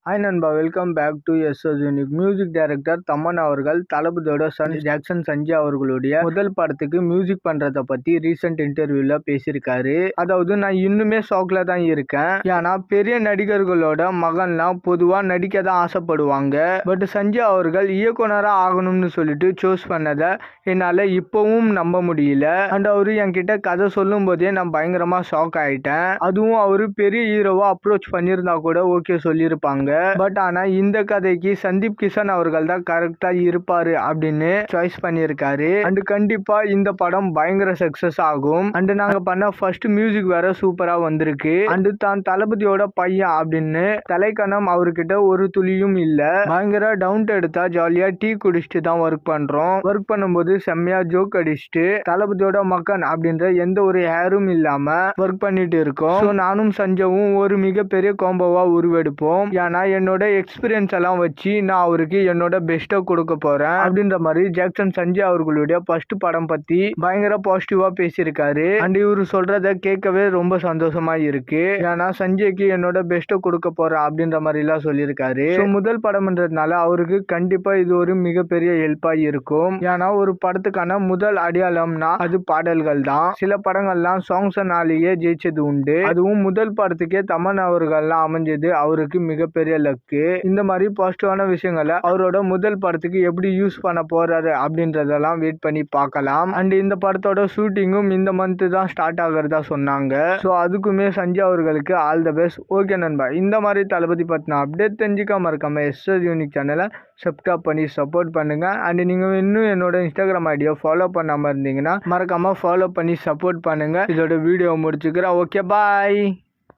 Hi நண்பா, welcome back to SS Unique. Music director Thaman அவர்கள் தளபதியோட சன் ஜாக்சன் சஞ்சய் அவர்களுடைய முதல் படத்துக்கு மியூசிக் பண்றத பத்தி ரீசெண்ட் இன்டர்வியூல பேசியிருக்காரு. அதாவது நான் இன்னுமே ஷாக்ல தான் இருக்கேன். ஏன்னா பெரிய நடிகர்களோட மகன்லாம் பொதுவா நடிக்க தான் ஆசைப்படுவாங்க. பட் சஞ்சய் அவர்கள் இயக்குனரா ஆகணும்னு சொல்லிட்டு சூஸ் பண்ணதை என்னால இப்பவும் நம்ப முடியல. அண்ட் அவரு என்கிட்ட கதை சொல்லும் போதே நான் பயங்கரமா ஷாக் ஆயிட்டேன். அதுவும் அவரு பெரிய ஹீரோவா அப்ரோச் பண்ணியிருந்தா கூட ஓகே சொல்லியிருப்பாங்க. பட் ஆனா இந்த கதைக்கு சந்தீப் கிஷன் அவர்கள் தான் கரெக்டா இருப்பாரு அப்படின்னு சாய்ஸ் பண்ணியிருக்காரு. அண்ட் கண்டிப்பா இந்த படம் பயங்கர சக்சஸ் ஆகும். அண்ட் நாங்க பண்ண ஃபர்ஸ்ட் மியூசிக் வேற சூப்பரா வந்திருக்கு. அண்ட் தான் தளபதியோட பையன் அப்படின்னு தலைக்கணம் அவர்கிட்ட ஒரு துளியும் இல்ல. பயங்கர டவுன் எடுத்தா ஜாலியா டீ குடிச்சிட்டு தான் ஒர்க் பண்றோம். ஒர்க் பண்ணும்போது செம்மையா ஜோக் அடிச்சுட்டு தளபதியோட மக்கன் அப்படின்ற எந்த ஒரு ஹேரும் இல்லாம ஒர்க் பண்ணிட்டு இருக்கோம். நானும் சஞ்சவும் ஒரு மிகப்பெரிய காம்போவா உருவெடுப்போம். ஏன்னா என்னோட எக்ஸ்பீரியன்ஸ் எல்லாம் வச்சு நான் அவருக்கு என்னோட பெஸ்ட்டை கொடுக்க போறேன் அப்படின்ற மாதிரி ஜாக்சன் சஞ்சய் அவர்களுடைய ஃபர்ஸ்ட் படம் பத்தி பயங்கர பாசிட்டிவா பேசியிருக்காரு. அண்ட் இவரு சொல்றத கேட்கவே ரொம்ப சந்தோஷமா இருக்கு. ஏன்னா சஞ்சய்க்கு என்னோட பெஸ்ட்டை கொடுக்க போறேன் அப்படின்ற மாதிரி எல்லாம் சொல்லியிருக்காரு. முதல் படம்ன்றதுனால அவருக்கு கண்டிப்பா இது ஒரு மிகப்பெரிய ஹெல்ப்பா இருக்கும். ஏன்னா ஒரு படத்துக்கான முதல் அடையாளம்னா அது பாடல்கள் தான். சில படங்கள்லாம் சாங்ஸ்னாலேயே ஜெயிச்சது உண்டு. அதுவும் முதல் படத்துக்கே தமன் அவர்கள்லாம் அமைஞ்சது அவருக்கு மிகப்பெரிய லக்கு. இந்த மாதிரி பாசிட்டிவான விஷயங்களை அவரோட முதல் படத்துக்கு எப்படி யூஸ் பண்ண போறாரு அப்படின்றதெல்லாம் வெயிட் பண்ணி பார்க்கலாம். அண்ட் இந்த படத்தோட ஷூட்டிங்கும் இந்த மந்த் தான் ஸ்டார்ட் ஆகிறதா சொன்னாங்க. ஸோ அதுக்குமே சஞ்சய் அவர்களுக்கு ஆல் த பெஸ்ட். ஓகே நண்பா, இந்த மாதிரி தளபதி பத்தின அப்டேட் தெரிஞ்சுக்க மறக்காம எஸ்எஸ் யூனிக் சேனலை சப்ஸ்கிரைப் பண்ணி சப்போர்ட் பண்ணுங்க. அண்ட் நீங்க இன்னும் என்னோட இன்ஸ்டாகிராம் ஐடியா ஃபாலோ பண்ணாம இருந்தீங்கன்னா மறக்காம ஃபாலோ பண்ணி சப்போர்ட் பண்ணுங்க. இதோட வீடியோ முடிச்சுக்கிறேன். ஓகே, பாய்.